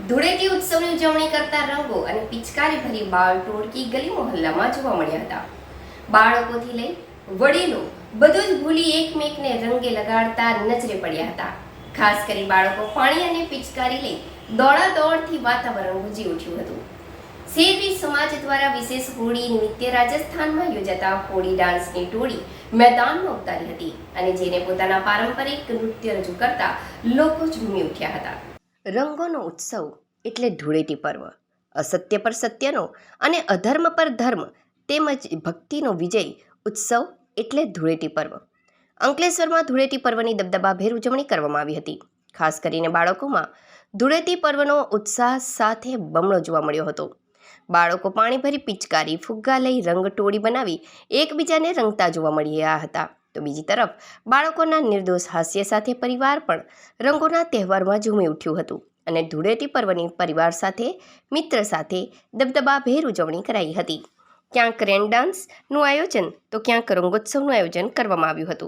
ધૂળેટી ઉત્સવની ઉજવણી કરતા રંગો અને પિચકારી ભરી બાળ ટોળકી ગલી મોહલ્લામાં જોવા મળ્યા હતા. બાળકોથી લઈ વડીલો બધું જ ભૂલી એકમેકને રંગે લગાડતા નજરે પડ્યા હતા. ખાસ કરી બાળકો પાણી અને પિચકારી લઈ દોડાદોડથી વાતાવરણ ગુંજી ઉઠ્યું હતું. શેરવી સમાજ દ્વારા વિશેષ હોળી નિમિત્તે રાજસ્થાનમાં યોજાતા હોળી ડાન્સની ટોળી મેદાનમાં ઉતારી હતી અને જેને પોતાના પારંપરિક નૃત્ય રજૂ કરતા લોકો ઝૂમી ઉઠ્યા હતા. રંગોનો ઉત્સવ એટલે ધૂળેટી પર્વ. અસત્ય પર સત્યનો અને અધર્મ પર ધર્મ તેમજ ભક્તિનો વિજય ઉત્સવ એટલે ધૂળેટી પર્વ. અંકલેશ્વરમાં ધૂળેટી પર્વની દબદબાભેર ઉજવણી કરવામાં આવી હતી. ખાસ કરીને બાળકોમાં ધૂળેટી પર્વનો ઉત્સાહ સાથે બમણો જોવા મળ્યો હતો. બાળકો પાણી ભરી પિચકારી ફુગ્ગા લઈ રંગટોળી બનાવી એકબીજાને રંગતા જોવા મળ્યા હતા. તો બીજી તરફ બાળકોના નિર્દોષ હાસ્ય સાથે પરિવાર પણ રંગોના તહેવારમાં ઝૂમી ઉઠ્યું હતું અને ધૂળેટી પર્વની પરિવાર સાથે મિત્ર સાથે દબદબાભેર ઉજવણી કરાઈ હતી. ક્યાંક રેન ડાન્સનું આયોજન તો ક્યાંક રંગોત્સવનું આયોજન કરવામાં આવ્યું હતું.